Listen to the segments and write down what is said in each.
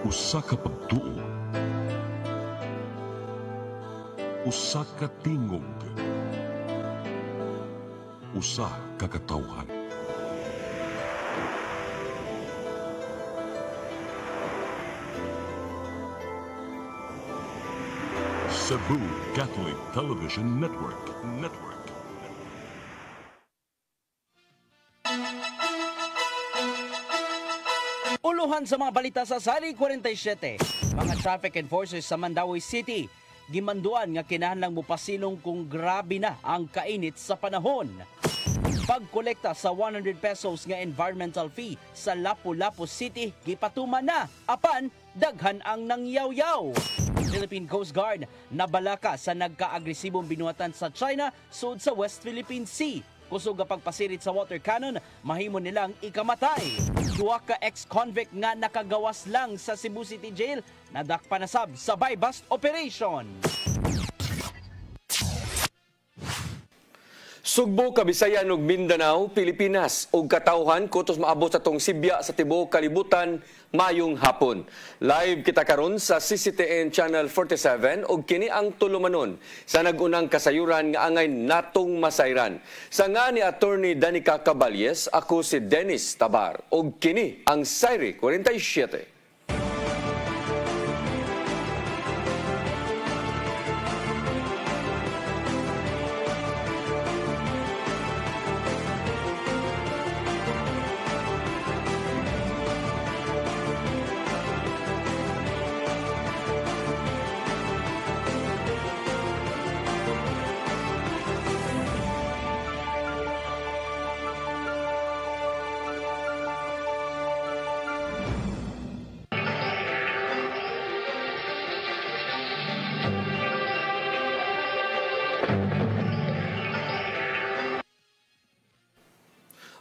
Usa ka pagtuo, usa ka tingog, usa ka katawhan. Cebu Catholic Television Network. Uluhan sa mga balita sa Sari 47. Mga traffic enforcers sa Mandawi City gimanduan nga kinahanglang mopasilong kung grabe na ang kainit sa panahon. Pagkolekta sa 100 pesos nga environmental fee sa Lapu-Lapu City gipatuman na, apan daghan ang nangyaw-yaw. Philippine Coast Guard nabalaka sa nagka-agresibong binuhatan sa China sud sa West Philippine Sea. Kusog nga pagpasirit sa water cannon, mahimo nilang ikamatay. Duha ka ex-convict nga nakagawas lang sa Cebu City Jail nadakpan na sab sa buy-bust operation. Sugbo, Kabisayan ug Mindanao, Pilipinas ug katawhan kutos maabot sa tong Sibya sa tibuok kalibutan mayong hapon. Live kita karon sa CCTN Channel 47 ug kini ang tulumanon sa nagunang kasayuran nga angay natong masayran. Sa nga ni Attorney Danica Caballes, ako si Dennis Tabar ug kini ang Sari 47.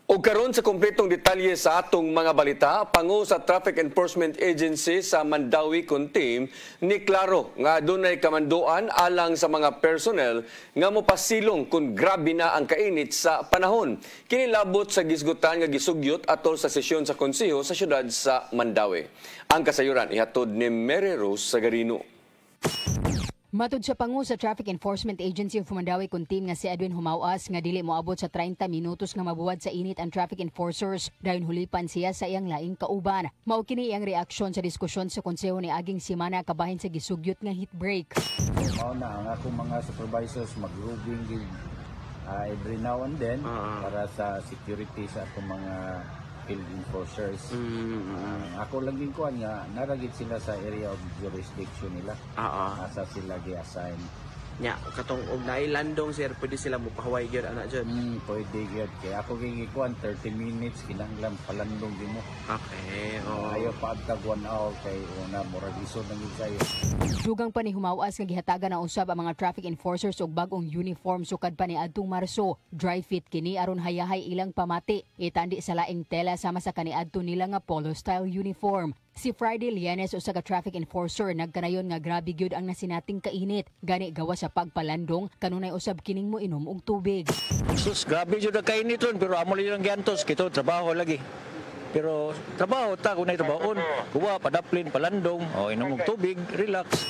O karon sa kompletong detalye sa atong mga balita, pangu sa Traffic Enforcement Agency sa Mandawi Kuntim ni klaro nga dunay kamanduan alang sa mga personnel nga mopasilong kung grabe na ang kainit sa panahon. Kinilabot sa gisgutan nga gisugyot atol sa sesyon sa konseho sa syudad sa Mandawi. Ang kasayuran ihatod ni Mary Rose Sagarino. Matud sa pangu sa Traffic Enforcement Agency of Mandawi Kuntim nga si Edwin Humawas nga dili moabot sa 30 minutos nga mabuwad sa init ang traffic enforcers dayon hulipan siya sa iyang laing kauban. Mao kini iyang reaksyon sa diskusyon sa konseho ni aging semana kabahin sa gisugyot nga heat break. Mao na ang akong mga supervisors mag-roving every now and then para sa security sa akong mga field enforcers. Ako lang din kuan nga naragit sila sa area of jurisdiction nila. Asa sila gi-assign. Nya katong og nailandong sir pwede sila mo pahuway gyud ana jud. Pwede gyud kay ako gikuan 30 minutes kinahanglan palandong din mo. Okay. Ayo paagtag 1 hour kay una murag isod nang kayo. Dugang pa ni Humawas nga gihatagan na usab ang mga traffic enforcers og bagong uniform sukad pa ni adtong Marso. Dry fit kini aron hayahay ilang pamati. Itandi sa laing tela sama sa kaniadto nila nga polo style uniform. Si Friday Lianes usa ka traffic enforcer nagkanayon nga grabe gyud ang nasinating kainit. Gani gawa sa pagpalandong kanunay usab kining mo inom og tubig. Sus, grabe jud ang kainit ron pero amo lang giantos kito trabaho lagi. Pero trabaho ta kunay trabahon, kuha padaplin palandong, inom og tubig, relax.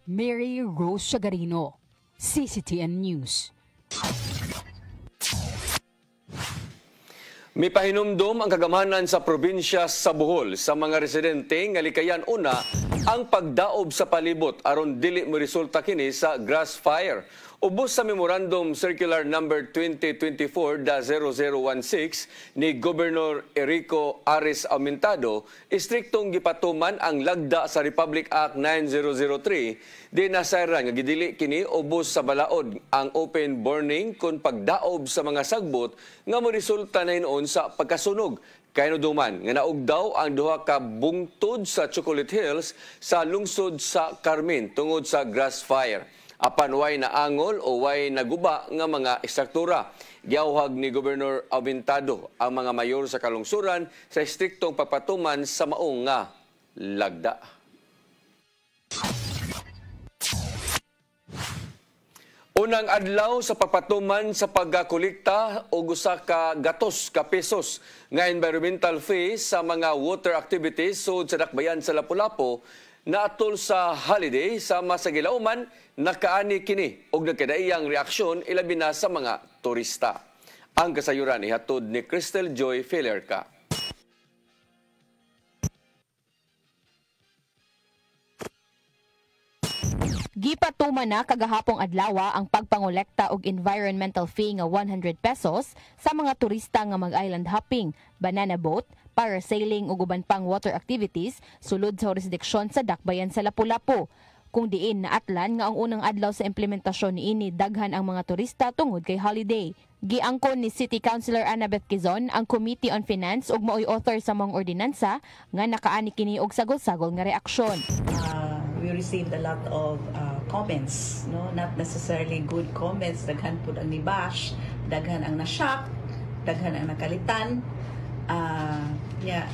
Mary Rose Sagarino, CCTN News. Mipahinumdom ang kagamanan sa probinsya sa Bohol sa mga residente nga likayan una ang pagdaob sa palibot aron dili mo resulta kini sa grass fire. Ubos sa Memorandum Circular Number 2024-0016 ni Governor Erico Aris Aumentado, istriktong gipatuman ang lagda sa Republic Act 9003 di nasayran nga gidili kini ubos sa balaod ang open burning kun pagdaob sa mga sagbot nga moresulta na hinuon sa pagkasunog. Kainuduman nga naugdaw ang duha ka bungtod sa Chocolate Hills sa lungsod sa Carmen tungod sa grass fire. Apan way naangol o way naguba nga mga estruktura. Giawhag ni Governor Aumentado ang mga mayor sa kalungsuran sa istriktong pagpatuman sa maong nga lagda. Unang adlaw sa pagpatuman sa pagkakolekta og usa ka gatos ka pesos nga environmental fee sa mga water activities sud sa dakbayan sa Lapu-Lapu naatol sa holiday sama sa gilauman nakaani kini og nagkadaiyang reaksyon ilabi na sa mga turista. Ang kasayuran ihatod ni Crystal Joy Felerca. Gipatuman na kagahapong adlaw ang pagpangolekta og environmental fee nga 100 pesos sa mga turista nga mag-island hopping, banana boat, parasailing ug uban pang water activities sulod sa jurisdiksyon sa dakbayan sa Lapu-Lapu. Kung diin naatlan nga ang unang adlaw sa implementasyon niini daghan ang mga turista tungod kay holiday. Giangkon ni City Councilor Annabeth Quezon ang Committee on Finance ug maoy author sa mga ordinansa nga nakaani kini og sagol-sagol nga reaksyon. We received a lot of comments, no, not necessarily good comments. Daghan pud ang nibash, daghan ang na-shock, daghan ang nakalitan.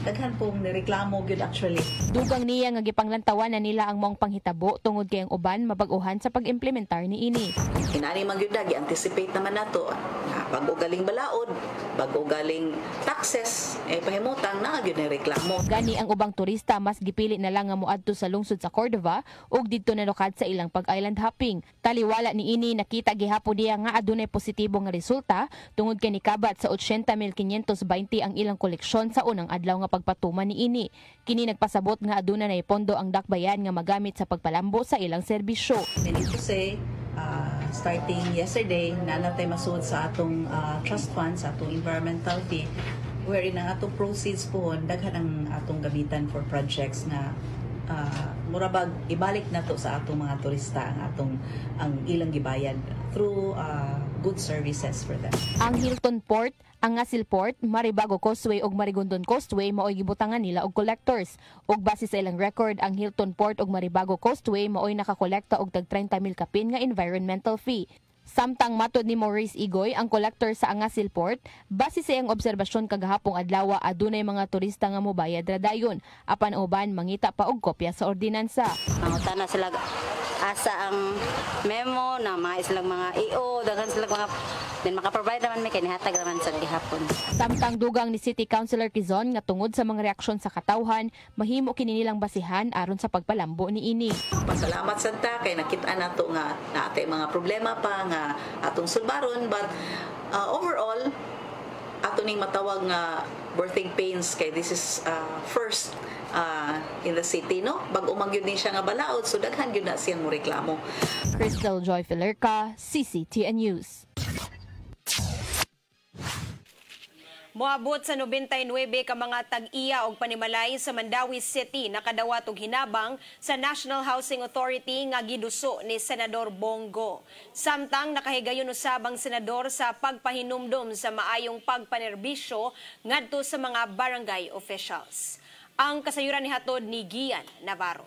Daghan pong nireklamo gyud actually. Dugang niya nga gipanglantawan na nila ang mong panghitabo tungod kay ang uban mabag-uhan sa pag-implementar niini. Inani man gyud gi-anticipate naman nato bago galing balaod, bago galing taxes, pahimutang na gyud ni reklamo. Gani ang ubang turista mas gipili na lang nga moadto sa lungsod sa Cordova ug didto nalukad sa ilang pag-island hopping. Taliwala niini nakita gihapon diya nga adunay positibo nga resulta tungod kay nikabat sa 80,520 ang ilang koleksyon sa unang adlaw nga pagpatuman niini. Kini nagpasabot nga aduna nay pondo ang dakbayan nga magamit sa pagpalambo sa ilang serbisyo. Meaning to say, starting yesterday, nanatay masud sa atong trust fund, sa atong environmental fee, wherein ang atong proceeds po, daghan ang atong gamitan for projects na murabag ibalik nato sa atong mga turista ang ilang gibayad through good services for them. Ang Hilton Port, ang Ngasil Port, Maribago Causeway ug Marigondon Causeway maoy gibutangan nila og collectors. Ug base sa ilang record, ang Hilton Port ug Maribago Causeway maoy nakakolekta og tag 30,000 kapin nga environmental fee. Samtang matod ni Maurice Igoy, ang collector sa Ngasil Port, base sa iyang obserbasyon kagahapong adlaw adunay mga turista nga mobayad ra dayon. Apan uban mangita pa og kopya sa ordinansa. Mangutana sila asa ang memo na mga silang mga EO, daghan sila mga din maka-provide naman may kanihatag naman sa gihapon. Samtang dugang ni City Councilor Quezon nga tungod sa mga reaksyon sa katawhan, mahimo kini nilang basihan aron sa pagpalambo niini. Pasalamat santa kay nakita nato nga naatay mga problema pa nga atong sulbaron, but overall ato ning matawag nga birthing pains kay this is first in the city, no? Bag umagyud din siya nga balaod, so daghan gyud na siyang moreklamo. Crystal Joy Felerca, CCTN News. Moabot sa 99 ka mga tag-iya og panimalay sa Mandawi City nakadawat og hinabang sa National Housing Authority nga giduso ni Senador Bongo. Samtang nakahigayon usab ang senador sa pagpahinumdom sa maayong pagpanerbisyo ngadto sa mga barangay officials. Ang kasayuran ni hatod ni Gian Navarro.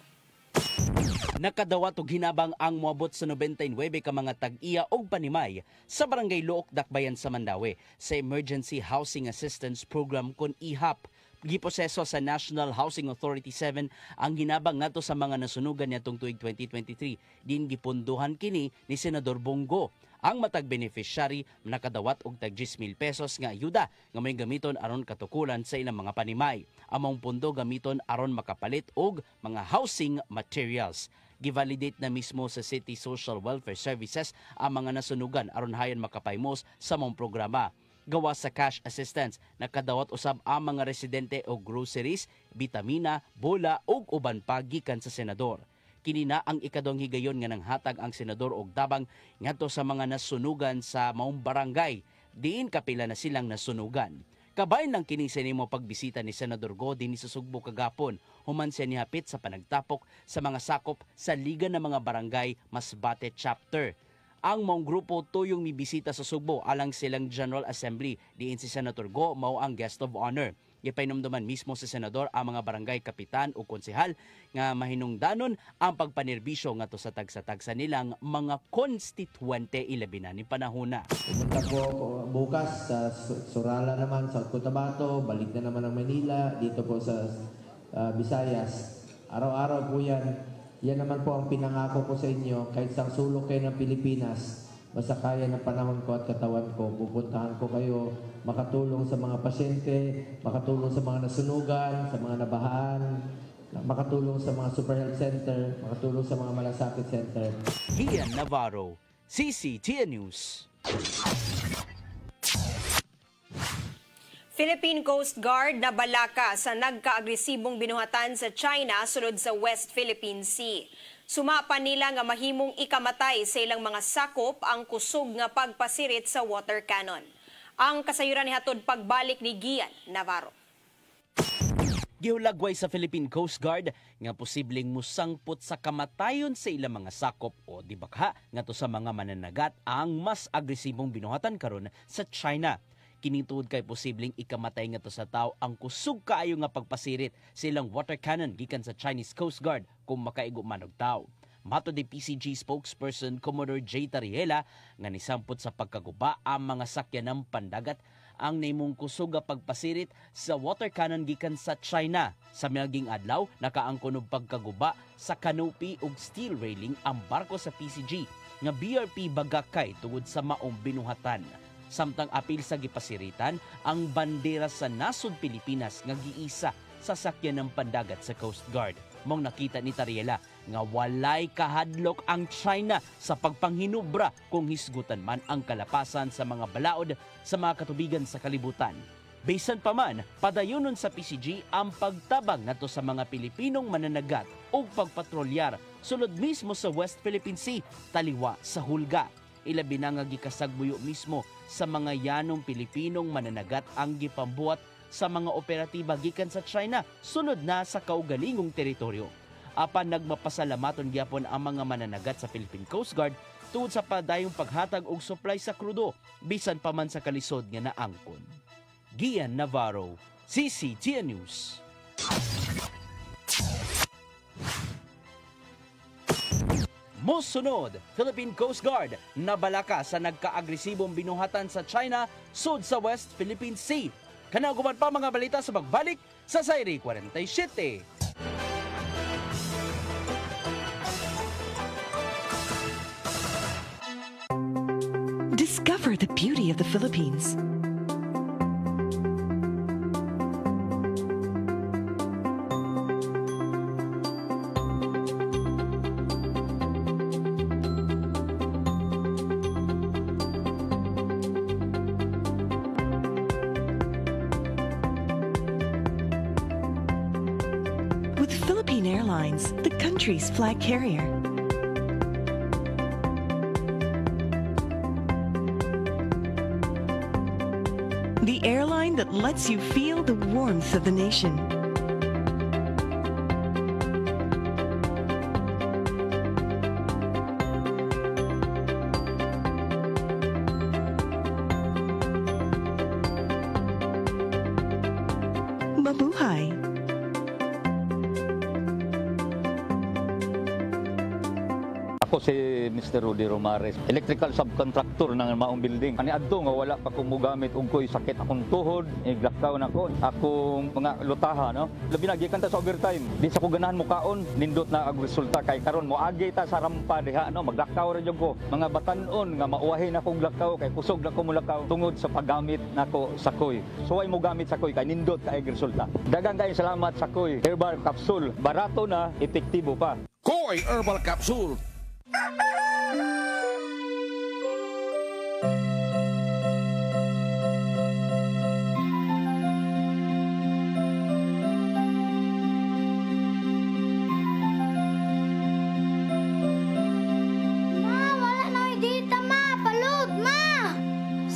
Nakadawat og hinabang ang moabot sa 99 ka mga tag-iya og panimay sa Barangay Luok, Dakbayan sa Mandawi sa Emergency Housing Assistance Program kon IHAP. Giposeso sa National Housing Authority 7 ang hinabang ngadto sa mga nasunugan niadtong tuig 2023. Din gipunduhan kini ni Senador Bongo. Ang matag beneficiary nakadawat og tag 10,000 pesos nga ayuda nga may gamiton aron katukulan sa ilang mga panimay. Among pundo gamiton aron makapalit og mga housing materials. Givalidate na mismo sa City Social Welfare Services ang mga nasunugan aron hayon makapaymos sa mong programa. Gawa sa cash assistance, nakadawat usab ang mga residente og groceries, bitamina, bola ug uban pa gikan sa senador. Kini na ang ikadong higayon nga nanghatag ang senador og tabang ngadto sa mga nasunugan sa maong barangay. Diin kapila na silang nasunugan. Kabayan lang kini sa nimo pagbisita ni Senador Go dinhi sa Sugbo kagapon. Human siya nihapit sa panagtapok sa mga sakop sa Liga ng mga Barangay Masbate Chapter. Ang maong grupo tuyong mibisita sa Sugbo alang silang General Assembly. Diin si Senator Go mao ang guest of honor. Ipainomduman mismo sa senador ang mga barangay kapitan o konsehal nga mahinungdanon ang pagpanerbisyo ngadto sa tagsa-tagsa nilang mga konstituente ilabi na ni panahona. Pumunta po bukas sa Surala naman sa Cotabato, balik na naman ang Manila, dito po sa Visayas. Araw-araw po yan. Yan naman po ang pinangako ko sa inyo kahit sa sulok kayo ng Pilipinas. masakaya ng panahon ko at katawan ko, pupuntahan ko kayo, makatulong sa mga pasyente, makatulong sa mga nasunugan, sa mga nabahaan, makatulong sa mga super health center, makatulong sa mga malasakit center. Gian Navarro, CCTN News. Philippine Coast Guard na balaka sa nagkaagresibong binuhatan sa China sulod sa West Philippine Sea. Sumapa nila nga mahimong ikamatay sa ilang mga sakop ang kusog nga pagpasirit sa water cannon. Ang kasayuran ni hatod pagbalik ni Gian Navarro. Gihulagway sa Philippine Coast Guard nga posibleng musangpot sa kamatayon sa ilang mga sakop o dibakha ngadto sa mga mananagat ang mas agresibong binuhatan karon sa China. Kinituod kay posibleng ikamatay ngadto sa tao ang kusog kaayo nga pagpasirit sa ilang water cannon gikan sa Chinese Coast Guard kung makaigo man og tao. Matod ni PCG spokesperson Commodore J. Tariela nga nisampot sa pagkaguba ang mga sakyan ng pandagat ang naimong kusog nga pagpasirit sa water cannon gikan sa China. Sa miaging adlaw, nakaangkon og pagkaguba sa canopy ug steel railing ang barko sa PCG nga BRP Bagakay tungod sa maong binuhatan. Samtang apil sa gipasiritan ang bandera sa nasod Pilipinas nga giisa sa sakyan ng pandagat sa Coast Guard. Mong nakita ni Tariela nga walay kahadlok ang China sa pagpanghinubra kung hisgutan man ang kalapasan sa mga balaod sa mga katubigan sa kalibutan. Bisan pa man, padayonon sa PCG ang pagtabang nato sa mga Pilipinong mananagat o pagpatrolyar sulod mismo sa West Philippine Sea, taliwa sa Hulga. Ilabi na nga gikasagbuyo mismo sa mga yanong Pilipinong mananagat ang gipambuhat sa mga operatiba gikan sa China sunod na sa kaugalingong teritoryo. Apan nagmapasalamaton gyapon ang mga mananagat sa Philippine Coast Guard tungod sa padayong paghatag og supply sa krudo bisan pa man sa kalisod nga naangkon. Gian Navarro, CCTN News. Mosunod, Philippine Coast Guard nabalaka sa nagkaagresibong binuhatan sa China sud sa West Philippine Sea. Kanaguman pa mga balita sa magbalik sa Sayri 47. Discover the beauty of the Philippines. With Philippine Airlines, the country's flag carrier. The airline that lets you feel the warmth of the nation. Mabuhay! Ako si Mr. Rudy Romares, electrical subcontractor ng maong building. Ani adto nga wala pa ko mogamit og ko'y sakit akong tuhod, iglakaw na ko, akong mga lutaha, no. Labi na gikan ta sa overtime. Di sa ko ganahan mo kaon, nindot na ang resulta kay karon moagi ta sa rampa diha, no, maglakaw ra jud ko. Mga batan-on nga mauwahin akong lakaw kay kusog na ko mulakaw tungod sa paggamit nako sa koy. So ay mo gamit sa koy kay nindot kay resulta. Daghang kay salamat sa koy herbal capsule. Barato na, epektibo pa. Koy Herbal Capsule.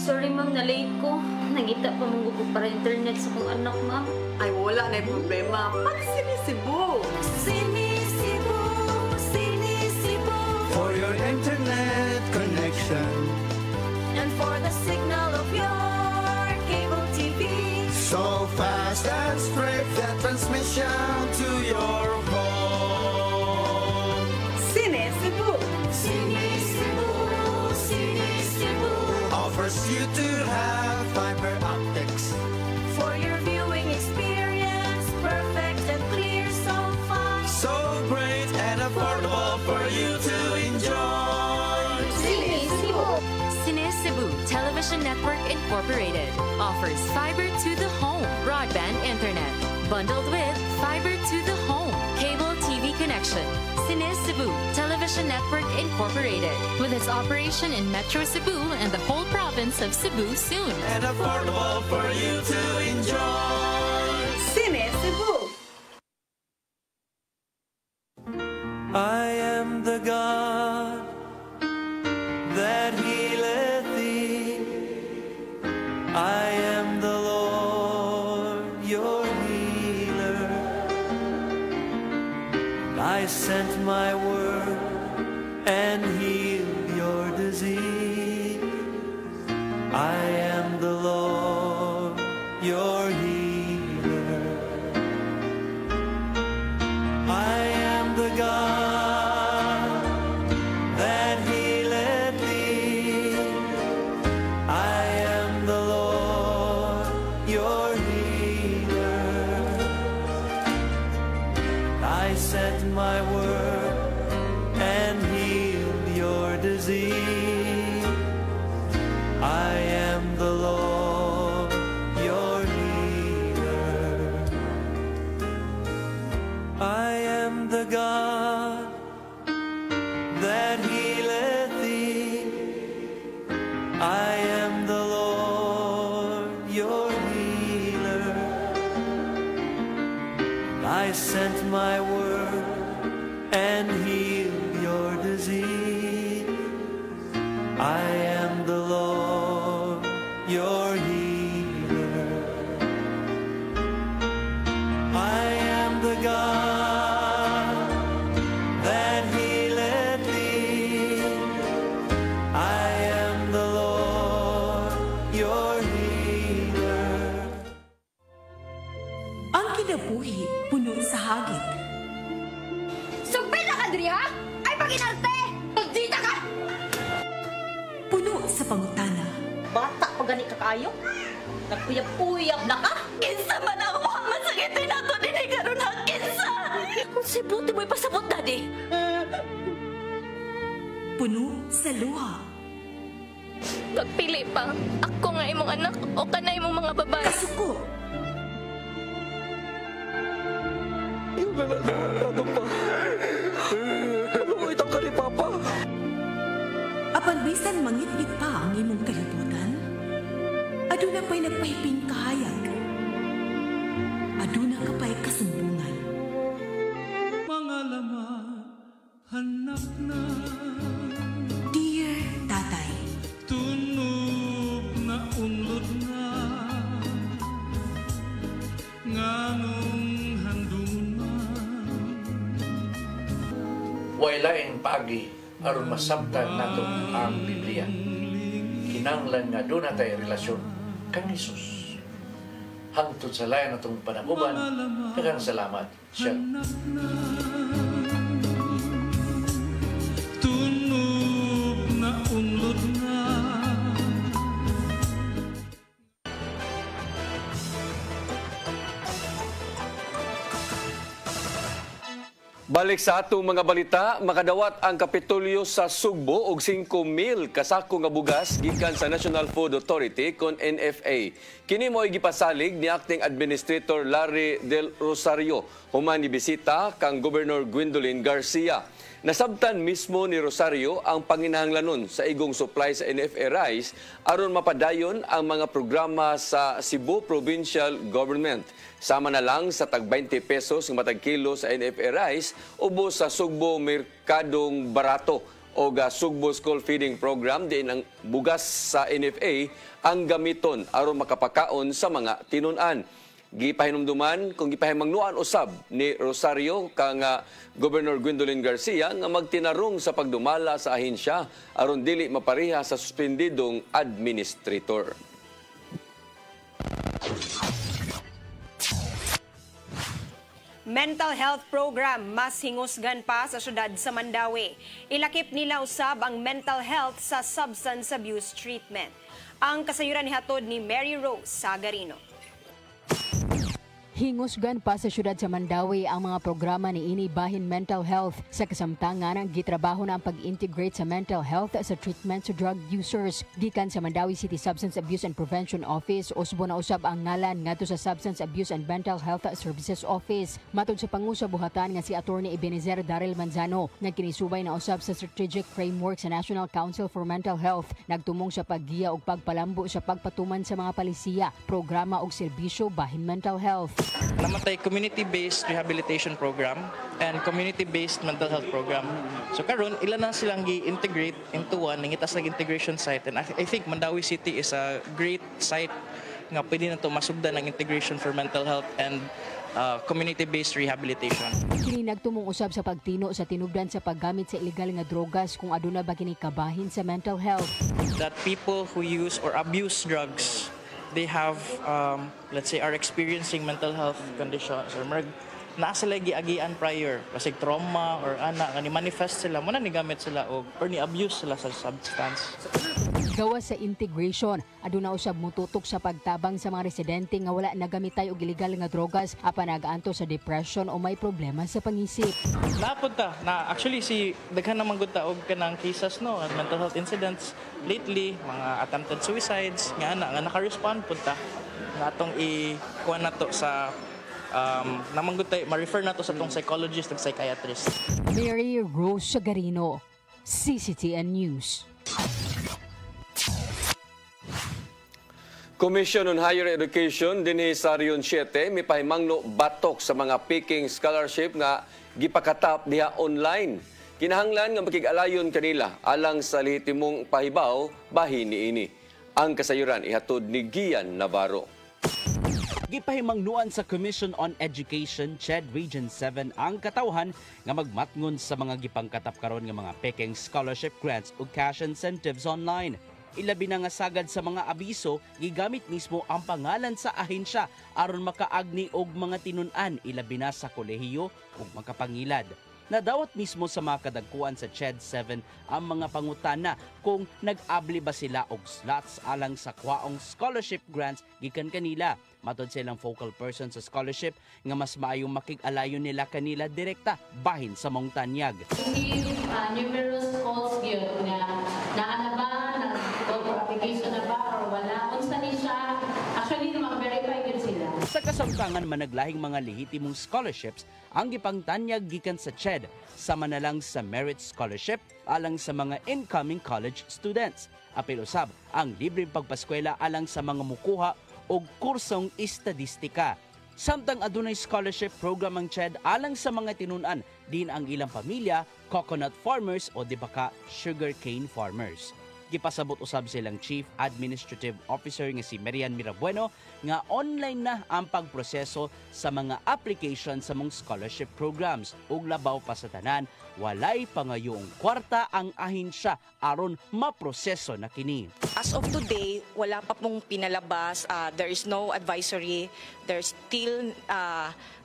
Sorry ma'am, na-late ko. Nagita pa mong gusto para internet sa kong anak, ma'am. Ay, wala na yung problema. Pag-sinisibo! Sinisibo, Sinisibo. For your internet connection. And for the signal of your cable TV. So fast and straight, that transmission to your home. Sinisibo! Sinisibo, Sinisibo. Offers you to have fiber optics. For your viewing experience, perfect and clear, so fast. So great and affordable for you to enjoy. Sinisibo. Television Network Incorporated offers fiber to the home broadband internet bundled with fiber to the home cable TV connection. Cine Cebu Television Network Incorporated with its operation in Metro Cebu and the whole province of Cebu soon. And affordable for you to enjoy. Cine Cebu. I am the God that healeth thee. I am the Lord, your healer. I sent my word and healed your disease. I am the Lord, your healer. I am the God that healeth thee. I am the Lord, your healer. I sent my word and healed your disease. I am the Lord, your healer. I am the God that healeth thee. I am the Lord, your healer. I sent my word and healed your disease. I am the Lord, your healer. I am the God that healeth thee. I am the Lord, your healer. Ang kinabuhi puno sa hagit. Sugpil na ka, Dri, ha? Ay, pag-inarte! Magdita ka! Puno sa pangutana. Bata pa gani ka kayo? Nagpuyab-puyab na ka? Kinsa man ang mga masakitin nato din ay karoon ha, kinsa! Kung si Buti mo'y pasabot, Daddy. Puno sa luha. Pagpili pa, ako nga imong anak o kanay imong mga babae. Kasuko. Ano pa? Ano itong ka ni Papa? Apan bisan mangit-ngit pa ang imong kalibutan, aduna pa'y nagpahiping kahayag. Aduna ka pa'y kasumbungan. Mga laman, hanap na. Dear Tatay, Tunog na unlod na. Nganong handungon man. Wailaing pagi aron masabtan nato ang Biblia. Kinanglan nga doon natay relasyon kang Hesus. Hangtod sa layan natong panaguban, daghang salamat siya. Tunog na unlod na. Balik sa atong mga balita, makadawat ang Kapitolyo sa Sugbo og 5,000 kasako nga bugas gikan sa National Food Authority kon NFA. Kini mo'y gipasalig ni Acting Administrator Larry Del Rosario human ni bisita kang Governor Gwendolyn Garcia. Nasabtan mismo ni Rosario ang panginahanglanon sa igong supply sa NFA rice aron mapadayon ang mga programa sa Cebu Provincial Government. Sama na lang sa tag 20 pesos ng matag kilo sa NFA rice ubos sa Sugbo Merkadong Barato o Sugbo School Feeding Program din ang bugas sa NFA ang gamiton aron makapakaon sa mga tinunan. Gipahinumduman kung gipahimangnuan usab ni Rosario kang Governor Gwendolyn Garcia nga magtinarong sa pagdumala sa ahensya aron dili mapariha sa suspendidong administrator. Mental health program mas hingusgan pa sa syudad sa Mandawi. Ilakip nila usab ang mental health sa substance abuse treatment. Ang kasayuran ni hatod ni Mary Rose Sagarino. Hingusgan pa sa syudad sa Mandawi ang mga programa ni ini bahin mental health sa kasamtangan ang gitrabaho na ang pag-integrate sa mental health sa treatment sa drug users. Gikan sa Mandawi City Substance Abuse and Prevention Office, usbo na usab ang ngalan ngadto sa Substance Abuse and Mental Health Services Office. Matod sa pangusa buhatan nga si Attorney Ebenezer Daryl Manzano nga kinisubay na usab sa strategic framework sa National Council for Mental Health, nagtumong sa paggiya og pagpalambo sa pagpatuman sa mga palisiya, programa ug serbisyo bahin mental health. Namatay community-based rehabilitation program and community-based mental health program. So karon ilan na silang gi-integrate into one, nangitas nag integration site, and I think Mandawi City is a great site nga pwede na to masugdan ng integration for mental health and community-based rehabilitation. Kini nagtumong usab sa pagtino sa tinubdan sa paggamit sa illegal nga drogas kung aduna ba kini kabahin sa mental health. That people who use or abuse drugs, they have, let's say, are experiencing mental health conditions or naa sila giagian prior kasi trauma or ana nga ni manifest sila mo na ni gamit sila or ni abuse sila sa substance. Gawas sa integration, aduna usab mututok sa pagtabang sa mga residente nga wala nagamitay og illegal nga drogas apan nagaanto sa depression o may problema sa pangisip. Napunta na actually si daghan naman gud ta og kanang cases no, mental health incidents lately, mga attempted suicides nga naka-respond punta nga atong i-kuha nato sa namanggod tayo, ma-refer na to sa tong psychologist at psychiatrist. Mary Rose Sagarino, CCTN News. Commission on Higher Education dinhi sa Region 7 may pahimangno batok sa mga Peking scholarship nga gipakatap diha online. Kinahanglan nga makig-alayon kanila alang sa lehitimong pahibaw bahin niini. Ang kasayuran ihatod ni Gian Navarro. Gipahimangnuan sa Commission on Education CHED Region 7 ang katawhan nga magmatngon sa mga gipangkatap karon nga mga Peking scholarship grants ug cash incentives online. Ilabi na nga sagad sa mga abiso, gigamit mismo ang pangalan sa ahensya aron makaagni og mga tinun-an ilabi na sa kolehiyo ug makapangilad. Nadawat mismo sa mga kadagkuan sa CHED 7 ang mga pangutana kung nag-abli ba sila og slots alang sa kwaong scholarship grants gikan kanila. Matod silang focal person sa scholarship nga mas maayong makig-alayon nila kanila direkta bahin sa mong tanyag. Hindi numerous calls yun na naana ba, application na ba, or wala. Unsa ni siya, actually mag-verify yun sila. Sa kasamtangan managlahing mga lehitimong scholarships ang gipangtanyag gikan sa CHED sama na lang sa merit scholarship alang sa mga incoming college students. Apil usab ang libreng pagpaskwela alang sa mga mukuha o kursong estadistika. Samtang adunay scholarship program ang CHED alang sa mga tinun-an din ang ilang pamilya, coconut farmers o di baka sugarcane farmers. Gipasabot usab silang Chief Administrative Officer nga si Marian Mirabueno nga online na ang pagproseso sa mga application sa mga scholarship programs ug labaw pa sa tanan walay pangayong kwarta ang ahensya aron maproseso na kini. As of today, wala pa pong pinalabas. There is no advisory. There's still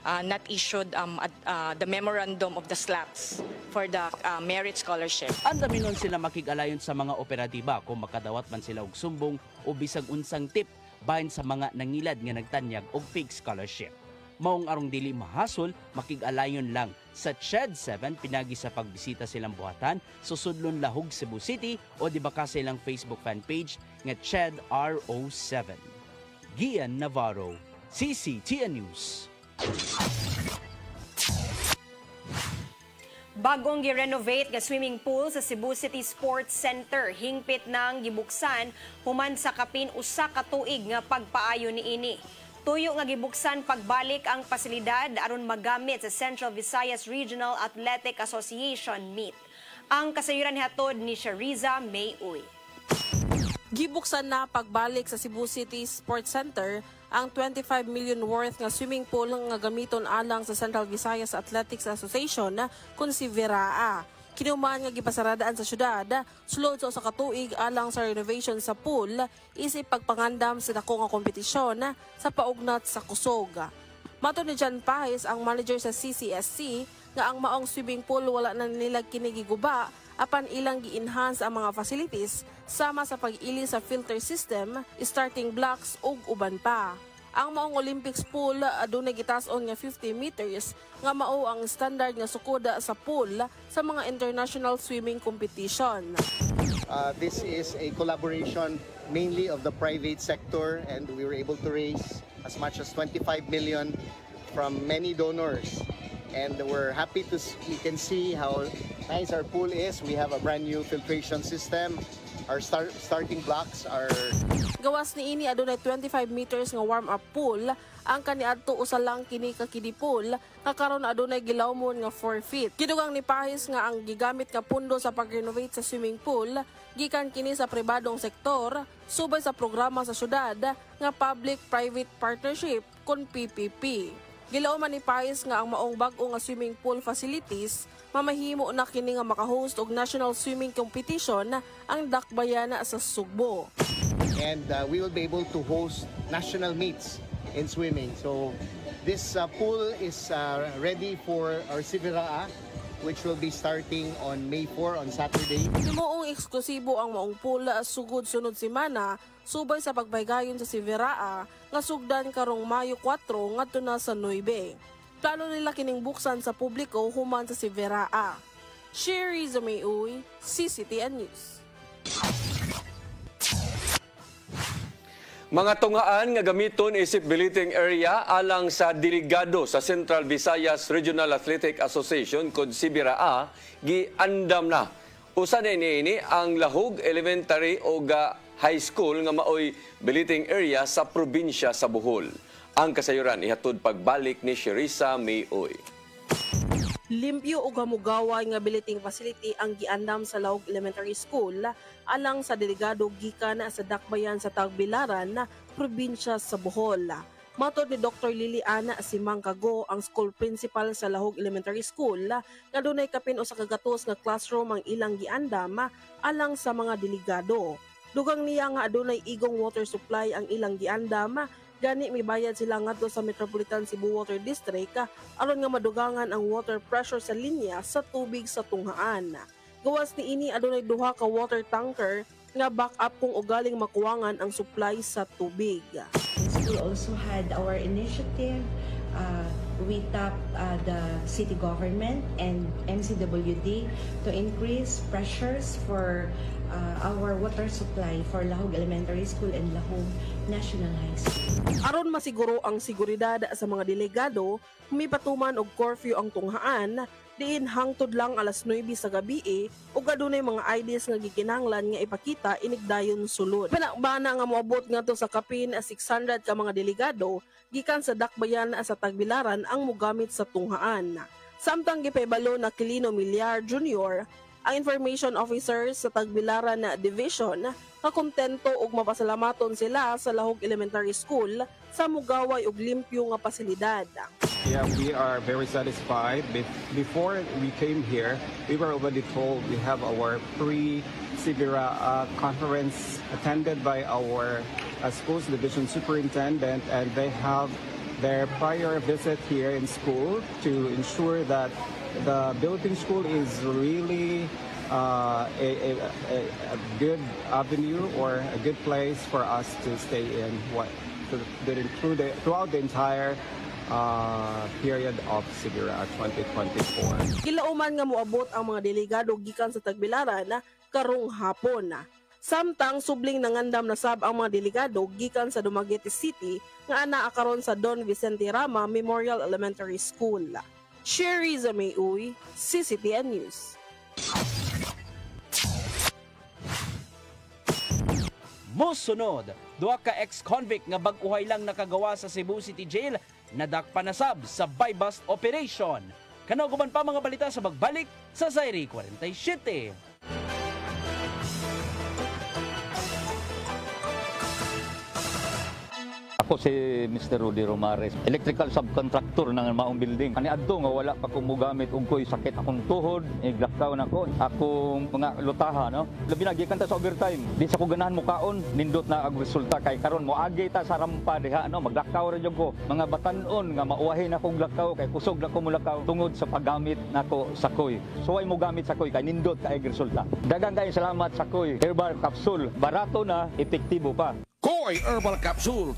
not issued the memorandum of the slots for the merit scholarship. Andami nun sila makig-alayon sa mga operatiba kung makadawat man sila og sumbong o bisag unsang tip bahin sa mga nangilad nga nagtanyag og fake scholarship. Maong arong dili mahasol, makig-alayon lang sa CHED 7 pinagi sa pagbisita silang buhatan sa Sudlon Lahog, Cebu City o di ba ka silang Facebook fan page nga CHED RO7. Gian Navarro, CCTN News. Bagong gi-renovate nga swimming pool sa Cebu City Sports Center hingpit nang gibuksan human sa kapin usa ka tuig nga pagpaayo niini. Tuyo nga gibuksan pagbalik ang pasilidad aron magamit sa Central Visayas Regional Athletic Association meet. Ang kasayuran hatod ni Shariza May Uy. Gibuksan na pagbalik sa Cebu City Sports Center ang 25 million worth nga swimming pool nga gamiton alang sa Central Visayas Athletics Association kun si Veraa. Kinuman nga gipasaradaan sa syudad, sulod sa katuig alang sa renovation sa pool, isip pagpangandam sa dako nga kompetisyon sa paugnat sa kusog. Mato ni John Pais, ang manager sa CCSC, nga ang maong swimming pool wala na nila kinigiguba apan ilang gi-enhance ang mga facilities sama sa pag-ili sa filter system, starting blocks ug uban pa. Ang maong Olympics pool adunay gitas-on nga 50 meters nga mao ang standard nga sukod sa pool sa mga international swimming competition. This is a collaboration mainly of the private sector, and we were able to raise as much as 25 million from many donors. And we're happy to, you can see how nice our pool is. We have a brand new filtration system. Our starting blocks are... Gawas ni ini adunay 25 meters nga warm-up pool. Ang kaniadto usa lang kini ka kiddie pool, kakaron adunay gilawmon nga 4 feet. Gidugang ni Pahis nga ang gigamit nga pundo sa pag-renovate sa swimming pool gikan kini sa pribadong sektor subay sa programa sa syudad nga public-private partnership kon PPP. Gilauman ni Pahis nga ang maong bag-o nga swimming pool facilities mamahimo na kini nga makahost og national swimming competition ang Dakbayana sa Sugbo. And we will be able to host national meets in swimming. So this pool is ready for our Siviraa, which will be starting on May 4 on Saturday. Himoong eksklusibo ang maong pool sugod sunod semana subay sa pagbaygayon sa Siviraa nga sugdan karong Mayo 4 ngadto na sa 9. Plano nila kining buksan sa publiko human sa Siviraa. Sherry Zameuy, CCTN News. Mga tungaan nga gamiton isip biliting area alang sa delegado sa Central Visayas Regional Athletic Association kod Siviraa giandam na. Usa na ini ang Lahog Elementary o High School nga maoy biliting area sa probinsya sa Bohol. Ang kasayuran ihatod pagbalik ni Sherisa Mayoy. Limpyo o gamugaway nga biliting facility ang giandam sa Lahog Elementary School alang sa delegado gikan sa Dakbayan sa Tagbilaran, probinsya sa Bohol. Matod ni Dr. Liliana Simangkago, ang school principal sa Lahog Elementary School, nga dunay kapin o sa kagatos nga classroom ang ilang giandam alang sa mga delegado. Dugang niya nga adunay igong water supply ang ilang giandam. Gani mibayad sila ngadto sa Metropolitan Cebu Water District aron nga madugangan ang water pressure sa linya sa tubig sa tunghaan. Gawas ni ini adunay duha ka water tanker nga backup kung ugaling makuwangan ang supply sa tubig. We also had our initiative. We tapped the city government and MCWD to increase pressures for our water supply for Lahog Elementary School and Lahog National High School. Aron masiguro ang seguridad sa mga delegado, humipatuman og curfew ang tunghaan, diin hangtod lang alas 9 sa gabi ug adunay mga IDs nga gikinahanglan nga ipakita inigdayon sulod. Banakbana nga moabot ngadto sa kapin 600 ka mga delegado gikan sa Dakbayan sa Tagbilaran ang mogamit sa tunghaan. Samtang gipaybalo na Quilino Milyar Jr., ang information officer sa Tagbilaran Division, kakontento ug mapasalamaton sila sa Lahog Elementary School sa mugaway ug limpyo nga pasilidad. Yeah, we are very satisfied. Before we came here, we were already told we have our pre-Siviraa conference attended by our schools division superintendent, and they have their prior visit here in school to ensure that the building school is really a good avenue or a good place for us to stay in throughout the entire period of Siviraa 2024. Kilauman nga moabot ang mga delegado gikan sa Tagbilaran karong hapon. Samtang subling nangandam na sab ang mga delegado gikan sa Dumaguete City nga anaa karon sa Don Vicente Rama Memorial Elementary School. Sherry Zameuy, CCTN News. Mosunod, duha ka ex-convict nga bag-uhay lang nakagawa sa Cebu City Jail nadakpanasab sa buy-bust operation. Kanaguban pa mga balita sa pagbalik sa Zairi 47. Ako si Mr. Rudy Romares, electrical subcontractor ng maong building. Kaniadto nga wala pa kong mugamit ug ko'y sakit akong tuhod, iglakaw na ko, akong mga lutaha, no? Labi na gikan ta sa overtime. Di sa ko ganahan mo kaon, nindot na ang resulta kay karon mo agi ta sa rampa diha, no? Maglakaw ra jud ko. Mga batan-on nga mauwahin akong lakaw kay kusog na ko mulakaw tungod sa paggamit nako sa koy. So ay mo gamit sa koy kay nindot kay resulta. Daghang kay salamat sa koy. Herbal capsule, barato na, epektibo pa. Koy Herbal Capsule.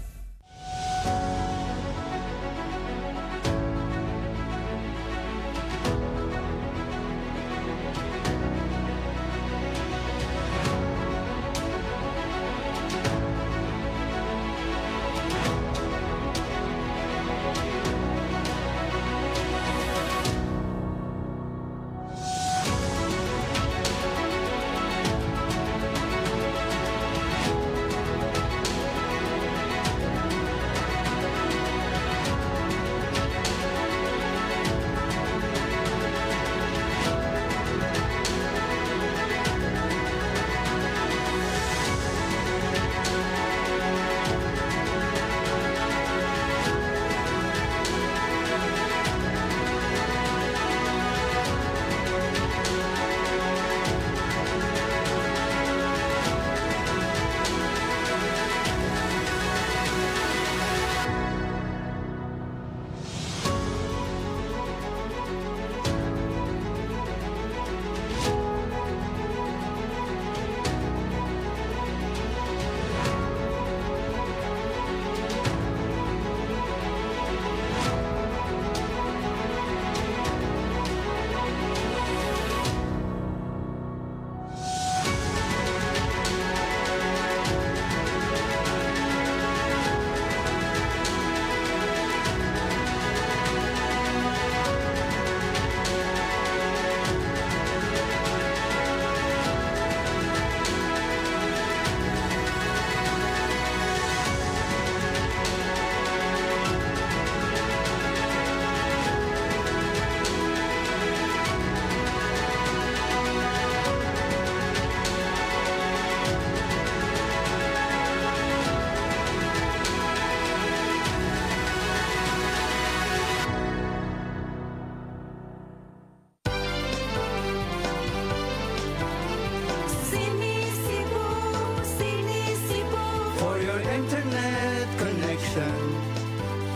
internet connection.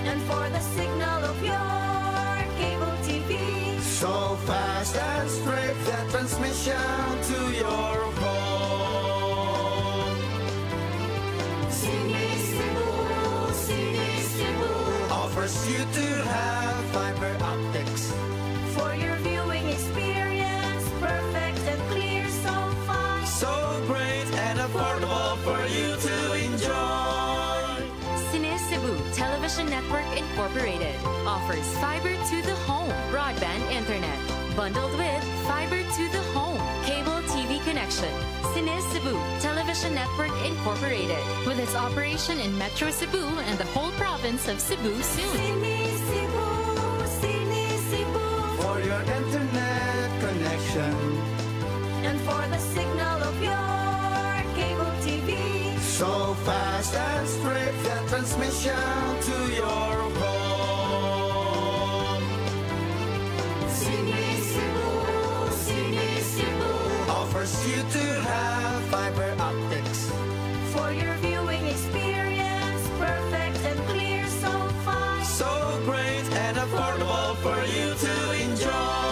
And for the signal of your cable TV. So fast and straight, that transmission to your home. Sini Cebu offers you to have fiber optics. For your viewing experience, perfect and clear, so fast. So great and affordable for you to enjoy. Cine Cebu Television Network Incorporated offers fiber to the home broadband internet bundled with fiber to the home cable TV connection. Cine Cebu Television Network Incorporated with its operation in Metro Cebu and the whole province of Cebu soon. Cine Cebu for your internet connection and for the signal of your cable TV. So fast and straight, that transmission to your home. Cine Cebu offers you to have fiber optics. For your viewing experience, perfect and clear, so fast. So great and affordable for you to enjoy.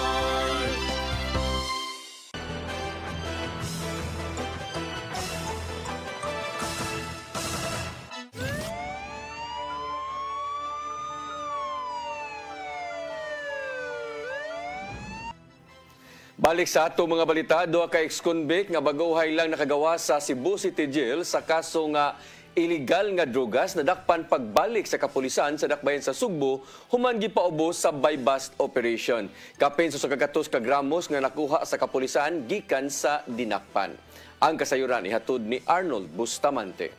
Balik sa ato mga balita, duha ka ex-convict nga baguhay lang nakagawa sa Cebu City Jail sa kaso nga illegal nga drugas na dakpan pagbalik sa kapulisan sa dakbayan sa Sugbo human gipaubos sa buy-bust operation. Kapin sa kagatos ka gramos nga nakuha sa kapulisan gikan sa dinakpan. Ang kasayuran ihatod ni Arnold Bustamante.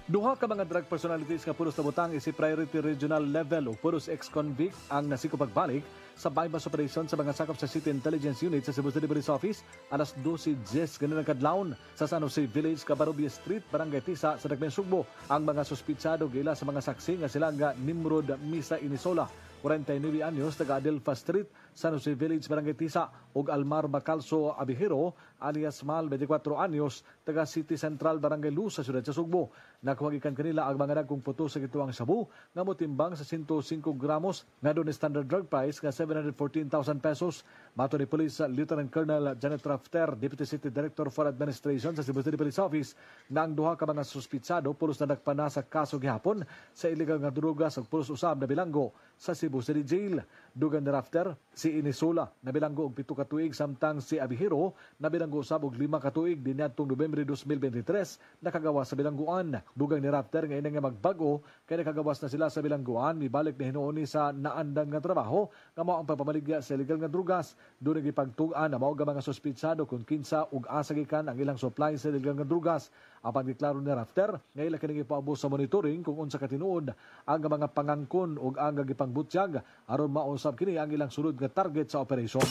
Duha ka mga drug personalities nga pulos na butang isi priority regional level o pulos ex-convict ang nasiko pagbalik sa buy-bust operation sa mga sakop sa City Intelligence Unit sa Cebu City Police Office alas 12:10 ganun kadlawon sa San Jose Village, Cabarubia Street, Barangay Tisa sa Dakbayan Sugbo. Ang mga suspitsado gila sa mga saksi nga sila nga Nimrod Misa Inisola, 49 anyos, taga Adelfa Street, San Jose Village, Barangay Tisa, ug Almar Bacalso Abihero, alias Mal, 24 anyos, taga City Central, Barangay Luz, sa siyudad sa Sugbo. Nakuhagikan kanila ang mga nagkong puto sa gituang sabu nga motimbang sa 105 gramos nga doon standard drug price nga 714,000 pesos. Mato ni Police Lieutenant Colonel Janet Rafter, Deputy City Director for Administration sa Cebu City Police Office, na ang duha ka mga suspitsado pulos na nagpana sa kaso gihapon sa illegal nga drugas ug pulos usab na bilanggo sa Cebu City Jail. Dugan ni Rafter, si Inisola na bilanggo og 7 ka tuig samtang si Abihero na bilanggo usab og 5 ka tuig diniadtong Nobyembre 2023 nakagawa sa bilangguan. Dugang ni Rafter nga inang magbago kay nakagawas na sila sa bilangguan, mibalik na hinuon sa naandang nga trabaho nga mao ang pagpamaligya sa illegal nga drugas. Doon gipagtug-an na mao nga mga suspitsado kung kinsa ug asa gikan ang ilang supply sa illegal nga drugas. Apan giklaro ni Rafter nga ila kini gipaubos sa monitoring kung unsa ka tinuod ang mga pangangkon ug ang gipangbutyag aron mausab kini ang ilang sulod nga target sa operation.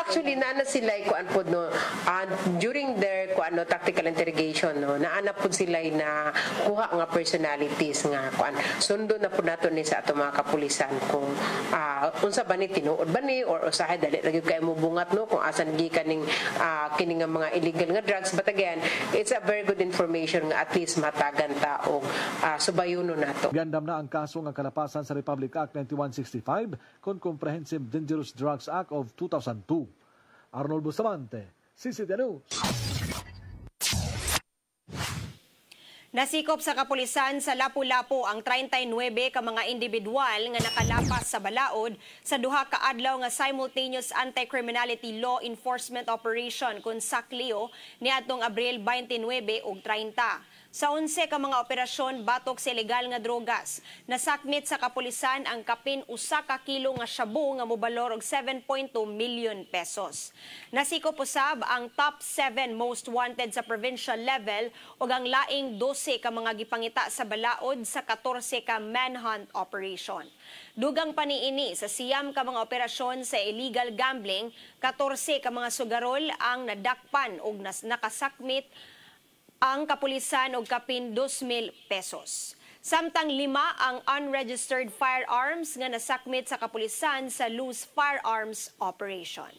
Actually naana sila kuan pod no during their tactical interrogation no naana pod sila na kuha nga personalities nga kuan sundo na pod nato ni sa ato mga kapulisan kung unsa ba ni tinuod ba ni or usahay dali lagi kay mo bungat no kung asan gikan ning kini nga mga illegal nga drugs, but again it's a very good information nga at least matagan ta og subayuno nato. Gandam na ang kaso nga kalapasan sa Republic Act 9165 kon Comprehensive Dangerous Drugs Act of 2002. Arnold Bustamante, CCTV News. Nasikop sa kapulisan sa Lapu-Lapu ang 39 ka mga individual nga nakalapas sa balaod sa duha ka adlaw nga simultaneous anti-criminality law enforcement operation kun SACLIO niadtong Abril 29 ug 30. Sa 11 ka mga operasyon batok sa ilegal nga drogas, nasakmit sa kapulisan ang kapin 1 ka kilo nga shabu nga mobalor og 7.2 million pesos. Nasikop usab ang top 7 most wanted sa provincial level ug ang laing 12 ka mga gipangita sa balaod sa 14 ka manhunt operation. Dugang paniini sa siyam ka mga operasyon sa illegal gambling, 14 ka mga sugarol ang nadakpan ug nakasakmit ang kapulisan og kapin 2,000 pesos. Samtang 5 ang unregistered firearms nga nasakmit sa kapulisan sa loose firearms operation.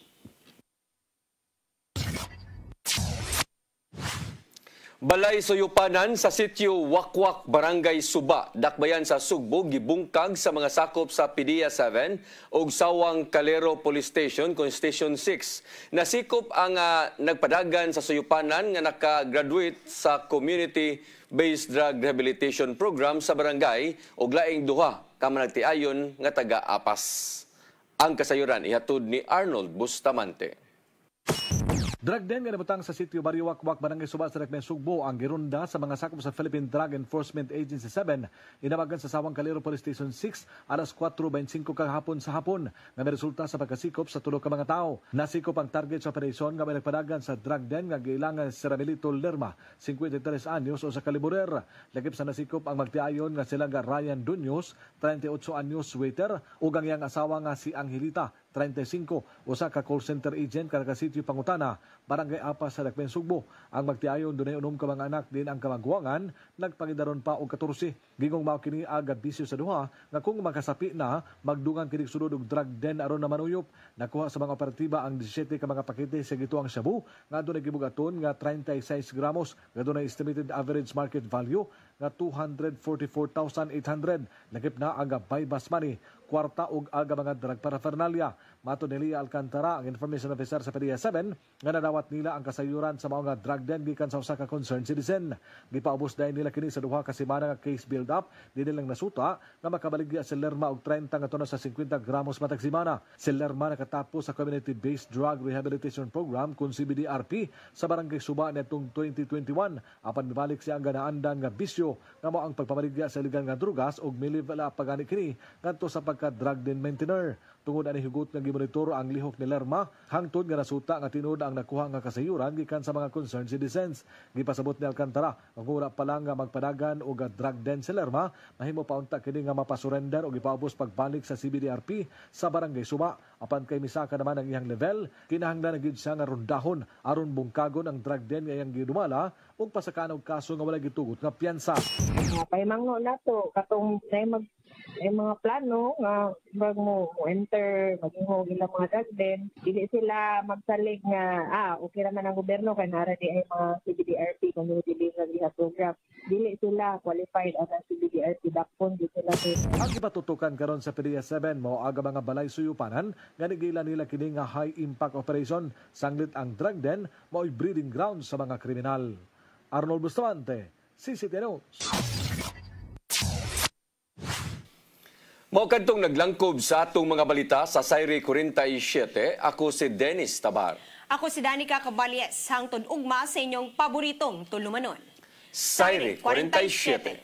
Balay Suyupanan sa sitio Wakwak, Barangay Suba, dakbayan sa Sugbo, gibungkag sa mga sakop sa PDEA 7 ug Sawang Calero Police Station kung Station 6. Nasikop ang nagpadagan sa Suyupanan nga naka-graduate sa Community-Based Drug Rehabilitation Program sa barangay ug laing duha ka managtiayon nga taga-Apas. Ang kasayuran ihatod ni Arnold Bustamante. Drug den nga nabutang sa sitio Bariwakwak, Barangay Suba sa Dakbayan Sugbo ang girunda sa mga sakop sa Philippine Drug Enforcement Agency 7 inabagan sa Sawang Calero Police Station 6 alas 4:25 kahapon sa hapon nga may resulta sa pagkasikop sa tulo ka mga tao. Nasikop ang target sa operasyon nga may nagpadagan sa drug den nga giilangan si Ramelito Lerma, 53 anyos o sa Kaliburer. Lagip sa nasikop ang magtiayon nga sila nga Ryan Dunyos, 38 anyos waiter ug ang iyang asawa nga si Angelita, 35, usa ka call center agent kada sitio Pangutana, Barangay Apas sa Dakbayan Sugbo. Ang magtiayon dunay unom ka mga anak din ang kamagwangan, nagpangidaron pa og 14. Gingong mao kini aga bisyo sa duha nga kung makasapi na magdungan kini sulod og drug den aron na manuyop. Nakuha sa mga operatiba ang 17 ka mga pakete sa gituang shabu nga dunay gibugaton nga 36 gramos, nga dunay estimated average market value nga 244,800. Lagip na aga buy-bus money, kwarta ug aga mga drug paraphernalia. Mato ni Lia Alcantara, ang information officer sa PDEA 7, nga nadawat nila ang kasayuran sa mga drug den gikan sa usa ka concerned citizen. Gipaubos dayon nila kini sa duha ka semana nga case build up, di nilang nasuta nga makabaligya si Lerma og 30 nga tono sa 50 gramos matag semana. Si Lerma nakatapos sa Community-Based Drug Rehabilitation Program kung CBDRP sa Barangay Suba nitong 2021. Apan mibalik siya ang ganaandan nga bisyo nga mao ang pagpamaligya sa illegal nga drugas ug milibala pagani kini ngadto sa pagka-drug den maintainer. Tungod ani hugot nga gimonitor ang lihok ni Lerma, hangtod nga nasuta nga tinud ang nakuha nga kasayuran gikan sa mga concerned citizens. Gipasabot ni Alcantara, ang ura pa lang nga magpadagan og drug den si Lerma, mahimo pa unta kini nga mapasurrender og ipaubos pagbalik sa CBDRP sa Barangay Suba. Apan kay misaka naman ang iyang level, kinahanglan na gid siya nga rundahon aron bungkagon ang drug den nga iyang gidumala ug pasakan og kaso nga wala gitugot nga piyansa. Pahimangno nato katong mga plano nga bag mo enter maghimo ilang mga drug den, dili sila magsalig nga okay naman ang gobyerno kay nara di ay mga CBDRP community based rehab program, dili sila qualified as CBDRP dakpon di sila. Ang ipatutukan karon sa PDEA 7 mao aga mga balay suyupanan nga nigila nila kini nga high impact operation, sanglit ang drug den mao'y breeding ground sa mga kriminal. Arnold Bustamante, CCTV News. Mao kadtong naglangkob sa atong mga balita sa Sayri 47, ako si Dennis Tabar. Ako si Danica Caballes, hangtod ugma sa inyong paboritong tulumanon. Sayri 47.